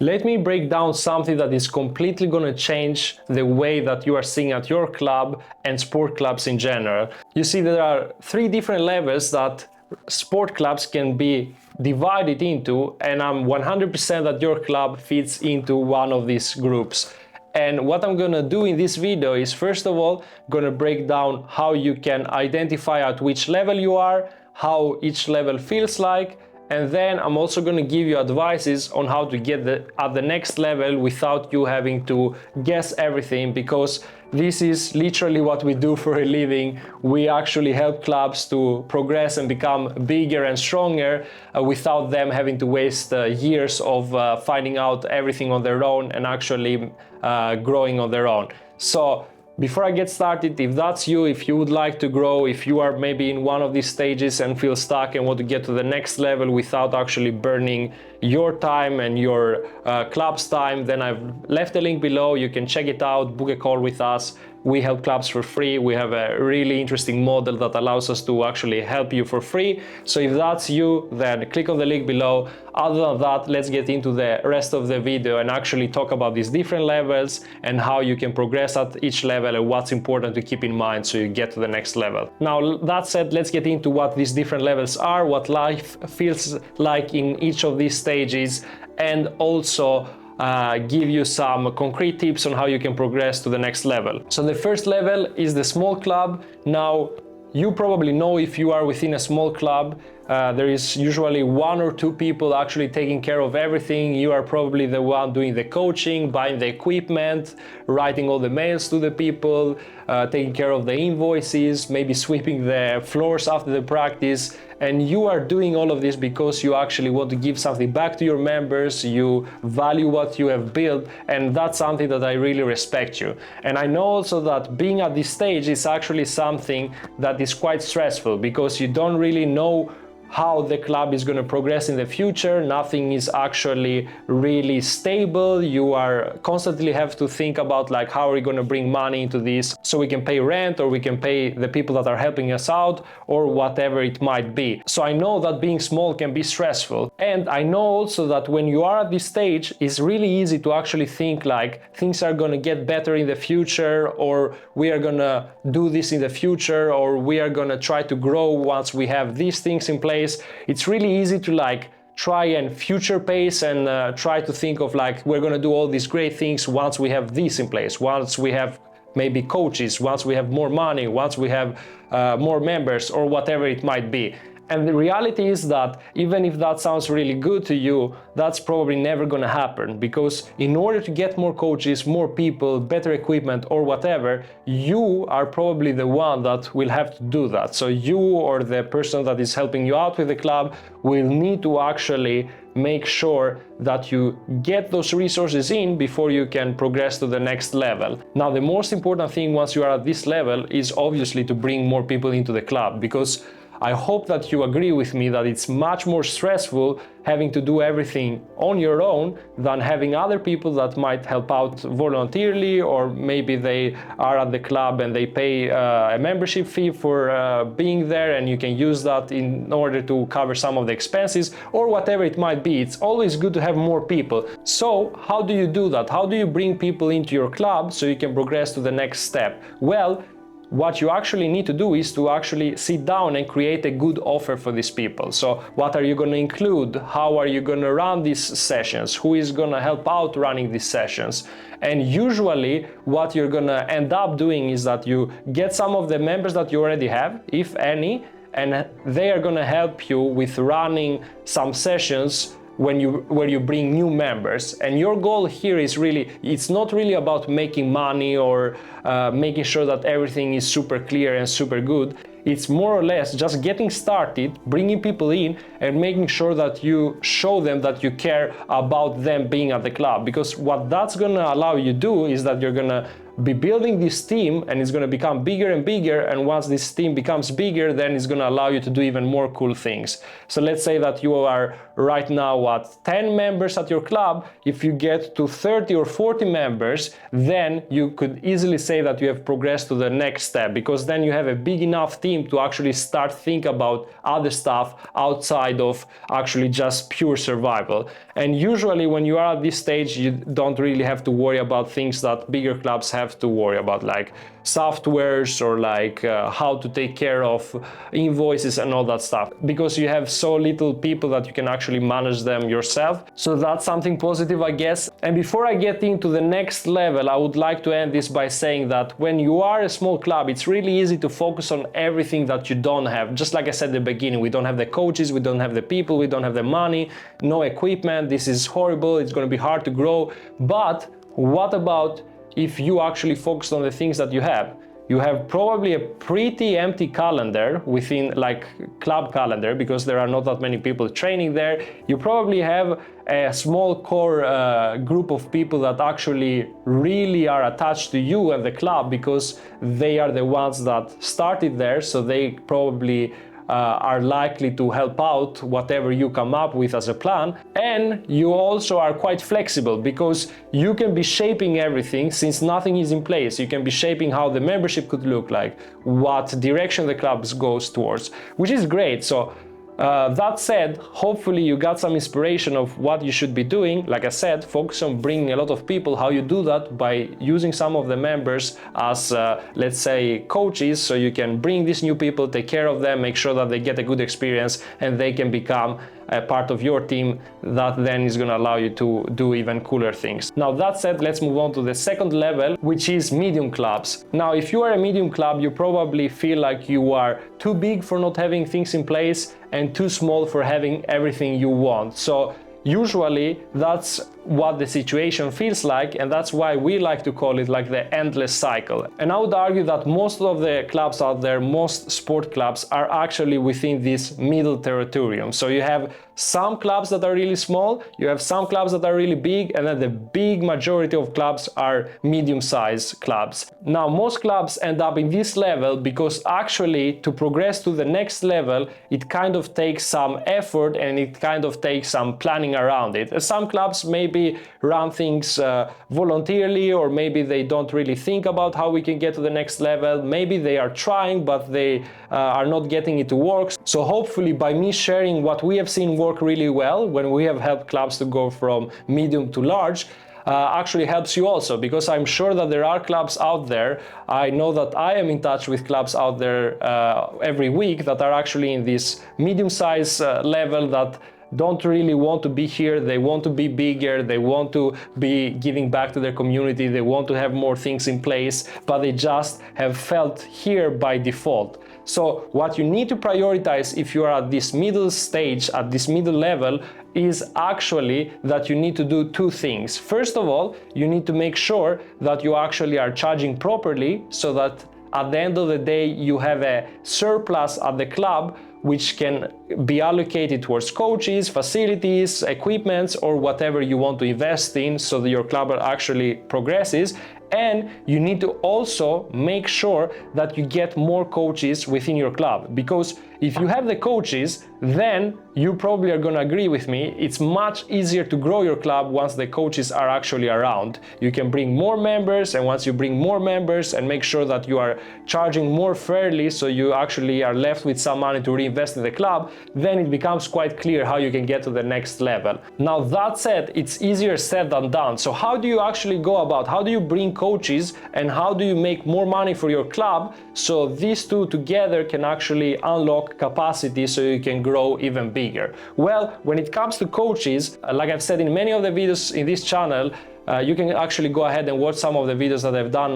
Let me break down something that is completely going to change the way that you are seeing at your club and sport clubs in general. You see, there are 3 different levels that sport clubs can be divided into, and I'm 100% that your club fits into one of these groups. And what I'm gonna do in this video is, first of all, gonna break down how you can identify at which level you are, how each level feels like, and then I'm also gonna give you advices on how to get at the next level without you having to guess everything, because this is literally what we do for a living. We actually help clubs to progress and become bigger and stronger without them having to waste years of finding out everything on their own and actually growing on their own. So before I get started, if that's you, if you would like to grow, if you are maybe in one of these stages and feel stuck and want to get to the next level without actually burning your time and your club's time, then I've left the link below. You can check it out, book a call with us. We help clubs for free. We have a really interesting model that allows us to actually help you for free. So if that's you, then click on the link below. Other than that, let's get into the rest of the video and actually talk about these different levels and how you can progress at each level and what's important to keep in mind so you get to the next level. Now, that said, let's get into what these different levels are, what life feels like in each of these stages, and also give you some concrete tips on how you can progress to the next level. So the first level is the small club. Now, you probably know, if you are within a small club, there is usually 1 or 2 people actually taking care of everything. You are probably the one doing the coaching, buying the equipment, writing all the mails to the people, taking care of the invoices, maybe sweeping the floors after the practice. And you are doing all of this because you actually want to give something back to your members, you value what you have built, and that's something that I really respect you. And I know also that being at this stage is actually something that is quite stressful, because you don't really know how the club is going to progress in the future. Nothing is actually really stable. You are constantly have to think about, like, how are we going to bring money into this so we can pay rent, or we can pay the people that are helping us out, or whatever it might be. So I know that being small can be stressful. And I know also that when you are at this stage, it's really easy to actually think like things are going to get better in the future, or we are going to do this in the future, or we are going to try to grow once we have these things in place. It's really easy to like try and future pace and try to think of like, we're going to do all these great things once we have this in place, once we have maybe coaches, once we have more money, once we have more members, or whatever it might be. And the reality is that even if that sounds really good to you, that's probably never going to happen, because in order to get more coaches, more people, better equipment, or whatever, you are probably the one that will have to do that. So you, or the person that is helping you out with the club, will need to actually make sure that you get those resources in before you can progress to the next level. Now, the most important thing once you are at this level is obviously to bring more people into the club, because I hope that you agree with me that it's much more stressful having to do everything on your own than having other people that might help out voluntarily, or maybe they are at the club and they pay a membership fee for being there, and you can use that in order to cover some of the expenses, or whatever it might be. It's always good to have more people. So how do you do that? How do you bring people into your club so you can progress to the next step? Well, what you actually need to do is to actually sit down and create a good offer for these people. So what are you going to include? How are you going to run these sessions? Who is going to help out running these sessions? And usually what you're going to end up doing is that you get some of the members that you already have, if any, and they are going to help you with running some sessions where you bring new members. And your goal here is really, it's not really about making money or making sure that everything is super clear and super good. It's more or less just getting started, bringing people in, and making sure that you show them that you care about them being at the club. Because what that's gonna allow you to do is that you're gonna be building this team, and it's going to become bigger and bigger, and once this team becomes bigger, then it's going to allow you to do even more cool things. So let's say that you are right now at 10 members at your club. If you get to 30 or 40 members, then you could easily say that you have progressed to the next step, because then you have a big enough team to actually start think about other stuff outside of actually just pure survival. And usually when you are at this stage, you don't really have to worry about things that bigger clubs have to worry about, like softwares or like how to take care of invoices and all that stuff, because you have so little people that you can actually manage them yourself. So that's something positive, I guess. And before I get into the next level, I would like to end this by saying that when you are a small club, it's really easy to focus on everything that you don't have. Just like I said at the beginning, we don't have the coaches, we don't have the people, we don't have the money, no equipment. This is horrible. It's going to be hard to grow. But what about if you actually focus on the things that you have? You have probably a pretty empty calendar within, like, club calendar, because there are not that many people training there. You probably have a small core group of people that actually really are attached to you and the club, because they are the ones that started there, so they probably are likely to help out whatever you come up with as a plan. And you also are quite flexible, because you can be shaping everything since nothing is in place. You can be shaping how the membership could look like, what direction the club goes towards, which is great. So that said, hopefully you got some inspiration of what you should be doing. Like I said, focus on bringing a lot of people. How you do that? By using some of the members as, let's say, coaches, so you can bring these new people, take care of them, make sure that they get a good experience, and they can become a part of your team. That then is going to allow you to do even cooler things. Now, that said, let's move on to the second level, which is medium clubs. Now, if you are a medium club, you probably feel like you are too big for not having things in place and too small for having everything you want. So usually that's what the situation feels like, and that's why we like to call it like the endless cycle. And I would argue that most of the clubs out there, most sport clubs, are actually within this middle territorium. So you have some clubs that are really small, you have some clubs that are really big, and then the big majority of clubs are medium-sized clubs. Now, most clubs end up in this level because actually to progress to the next level, it kind of takes some effort and it kind of takes some planning around it. Some clubs maybe run things voluntarily, or maybe they don't really think about how we can get to the next level. Maybe they are trying, but they are not getting it to work. So hopefully by me sharing what we have seen work really well when we have helped clubs to go from medium to large, actually helps you also, because I'm sure that there are clubs out there. I know that I am in touch with clubs out there every week that are actually in this medium-sized level, that don't really want to be here. They want to be bigger, they want to be giving back to their community, they want to have more things in place, but they just have felt here by default. So what you need to prioritize if you are at this middle stage, at this middle level, is actually that you need to do two things. First of all, you need to make sure that you actually are charging properly, so that at the end of the day you have a surplus at the club which can be allocated towards coaches, facilities, equipments, or whatever you want to invest in, so that your club actually progresses. And you need to also make sure that you get more coaches within your club, because if you have the coaches, then you probably are going to agree with me, it's much easier to grow your club once the coaches are actually around. You can bring more members, and once you bring more members and make sure that you are charging more fairly, so you actually are left with some money to reinvest in the club, then it becomes quite clear how you can get to the next level. Now, that said, it's easier said than done. So how do you actually go about, how do you bring coaches, and how do you make more money for your club, so these two together can actually unlock capacity so you can grow even bigger? Well, when it comes to coaches, like I've said in many of the videos in this channel, you can actually go ahead and watch some of the videos that I've done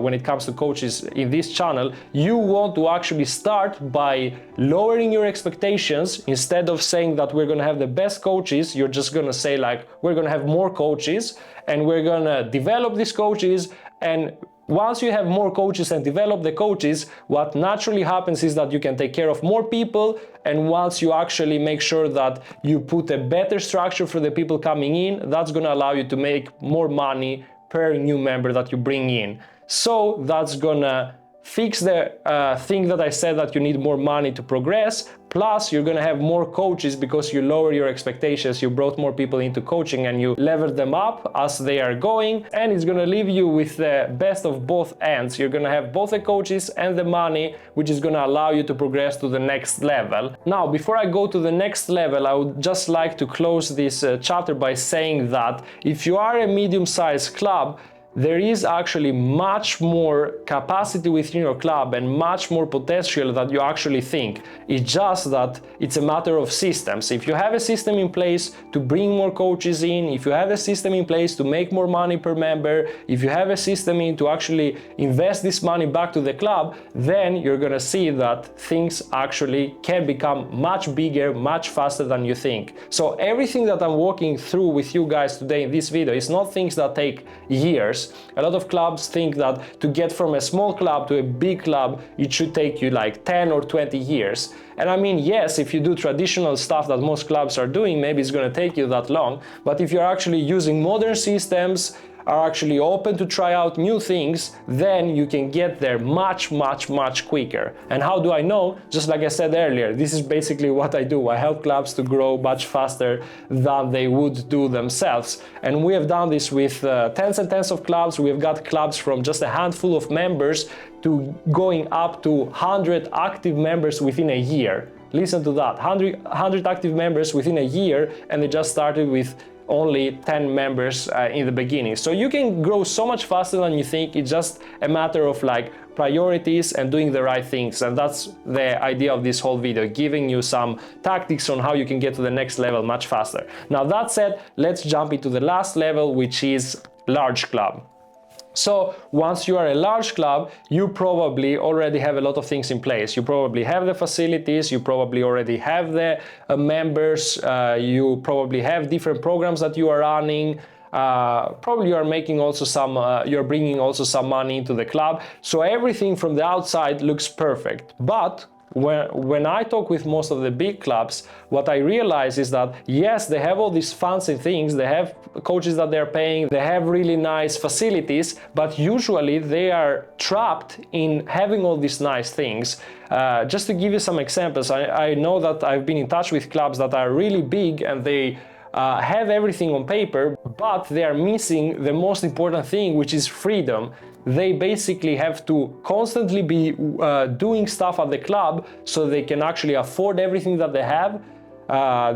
when it comes to coaches in this channel. You want to actually start by lowering your expectations. Instead of saying that we're going to have the best coaches, you're just going to say like, we're going to have more coaches, and we're going to develop these coaches. And once you have more coaches and develop the coaches, what naturally happens is that you can take care of more people. And once you actually make sure that you put a better structure for the people coming in, that's going to allow you to make more money per new member that you bring in. So that's gonna fix the thing that I said, that you need more money to progress. Plus, you're gonna have more coaches because you lower your expectations, you brought more people into coaching and you levered them up as they are going, and it's gonna leave you with the best of both ends. You're gonna have both the coaches and the money, which is gonna allow you to progress to the next level. Now, before I go to the next level, I would just like to close this chapter by saying that if you are a medium-sized club, there is actually much more capacity within your club and much more potential than you actually think. It's just that it's a matter of systems. If you have a system in place to bring more coaches in, if you have a system in place to make more money per member, if you have a system in to actually invest this money back to the club, then you're gonna see that things actually can become much bigger, much faster than you think. So everything that I'm walking through with you guys today in this video is not things that take years. A lot of clubs think that to get from a small club to a big club, it should take you like 10 or 20 years. And I mean, yes, if you do traditional stuff that most clubs are doing, maybe it's going to take you that long. But if you're actually using modern systems, are actually open to try out new things, then you can get there much quicker. And how do I know? Just like I said earlier, this is basically what I do. I help clubs to grow much faster than they would do themselves. And we have done this with tens and tens of clubs. We've got clubs from just a handful of members to going up to 100 active members within a year. Listen to that, 100 active members within a year, and they just started with only 10 members in the beginning. So you can grow so much faster than you think. It's just a matter of like priorities and doing the right things. And that's the idea of this whole video, giving you some tactics on how you can get to the next level much faster. Now that said, let's jump into the last level, which is large club. So once you are a large club, you probably already have a lot of things in place. You probably have the facilities, you probably already have the members, you probably have different programs that you are running. Probably you are making also some, you're bringing also some money into the club. So everything from the outside looks perfect. But when I talk with most of the big clubs, what I realize is that yes, they have all these fancy things, they have coaches that they're paying, they have really nice facilities, but usually they are trapped in having all these nice things. Just to give you some examples, I know that I've been in touch with clubs that are really big and they have everything on paper, but they are missing the most important thing, which is freedom. They basically have to constantly be doing stuff at the club so they can actually afford everything that they have.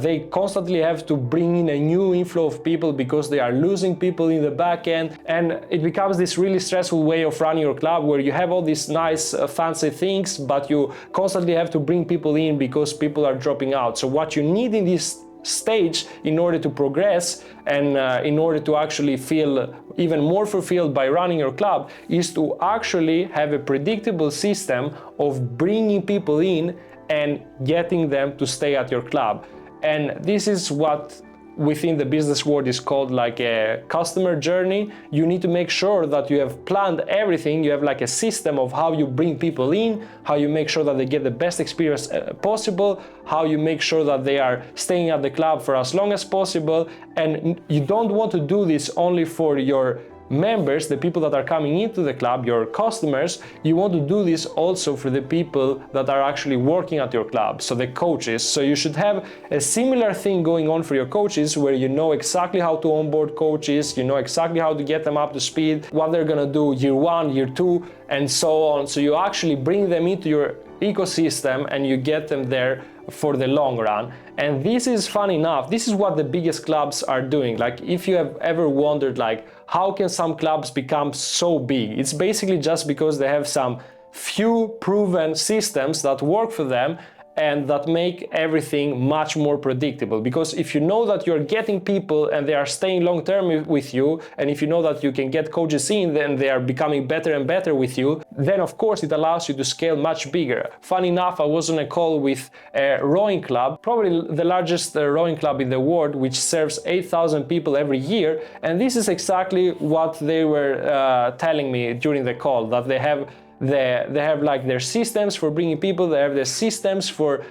They constantly have to bring in a new inflow of people because they are losing people in the back end, and it becomes this really stressful way of running your club where you have all these nice fancy things, but you constantly have to bring people in because people are dropping out. So what you need in this stage in order to progress and in order to actually feel even more fulfilled by running your club is to actually have a predictable system of bringing people in and getting them to stay at your club. And this is what within the business world is called like a customer journey. You need to make sure that you have planned everything. You have like a system of how you bring people in, how you make sure that they get the best experience possible, how you make sure that they are staying at the club for as long as possible. And you don't want to do this only for your members, the people that are coming into the club, your customers. You want to do this also for the people that are actually working at your club, so the coaches. So you should have a similar thing going on for your coaches, where you know exactly how to onboard coaches, you know exactly how to get them up to speed, what they're gonna do year 1, year 2, and so on. So you actually bring them into your ecosystem and you get them there for the long run. And this is fun enough, this is what the biggest clubs are doing. Like if you have ever wondered like how can some clubs become so big, it's basically just because they have some few proven systems that work for them and that make everything much more predictable. Because if you know that you're getting people and they are staying long term with you, and if you know that you can get coaches in, then they are becoming better and better with you, then of course it allows you to scale much bigger. Funny enough, I was on a call with a rowing club, probably the largest rowing club in the world, which serves 8,000 people every year, and this is exactly what they were telling me during the call, that they have they have like their systems for bringing people, they have their systems for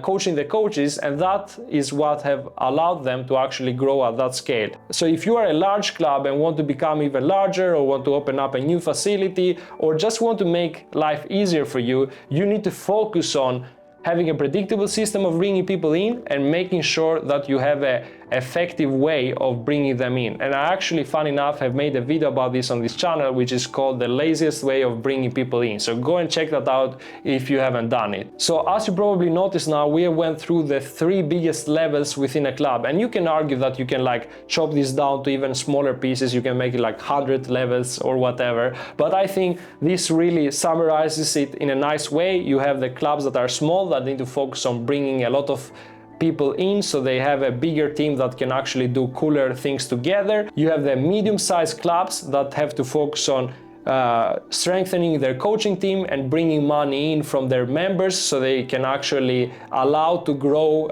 coaching the coaches, and that is what have allowed them to actually grow at that scale. So if you are a large club and want to become even larger, or want to open up a new facility, or just want to make life easier for you, you need to focus on having a predictable system of bringing people in and making sure that you have an effective way of bringing them in. And I actually, fun enough, have made a video about this on this channel, which is called The Laziest Way of Bringing People In. So go and check that out if you haven't done it. So as you probably noticed now, we went through the 3 biggest levels within a club. And you can argue that you can like chop this down to even smaller pieces. You can make it like 100 levels or whatever. But I think this really summarizes it in a nice way. You have the clubs that are small, that need to focus on bringing a lot of people in, so they have a bigger team that can actually do cooler things together. You have the medium-sized clubs that have to focus on strengthening their coaching team and bringing money in from their members so they can actually allow to grow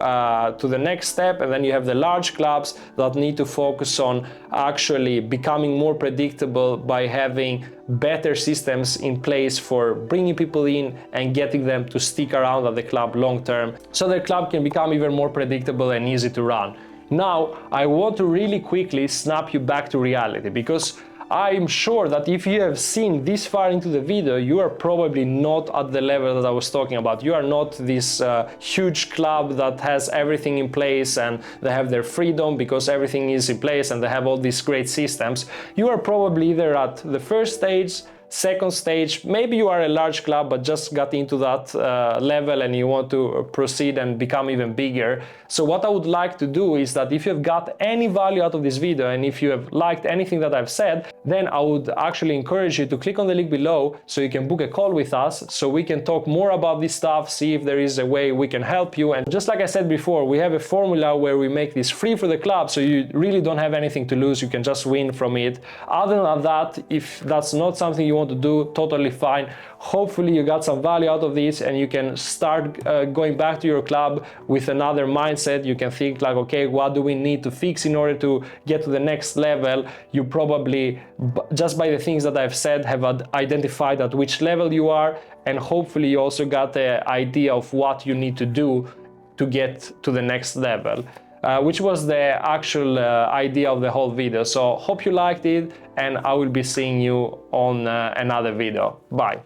to the next step. And then you have the large clubs that need to focus on actually becoming more predictable by having better systems in place for bringing people in and getting them to stick around at the club long term, so the club can become even more predictable and easy to run. Now, I want to really quickly snap you back to reality, because I'm sure that if you have seen this far into the video, you are probably not at the level that I was talking about. You are not this huge club that has everything in place and they have their freedom because everything is in place and they have all these great systems. You are probably either at the first stage, second stage, maybe you are a large club but just got into that level and you want to proceed and become even bigger. So what I would like to do is that if you have got any value out of this video and if you have liked anything that I've said, then I would actually encourage you to click on the link below so you can book a call with us so we can talk more about this stuff, see if there is a way we can help you. And just like I said before, we have a formula where we make this free for the club, so you really don't have anything to lose, you can just win from it. Other than that, if that's not something you want to do, totally fine. Hopefully you got some value out of this and you can start going back to your club with another mindset. You can think like, okay, what do we need to fix in order to get to the next level? You probably, just by the things that I've said, have identified at which level you are, and hopefully you also got the idea of what you need to do to get to the next level. Which was the actual idea of the whole video. So hope you liked it, and I will be seeing you on another video. Bye.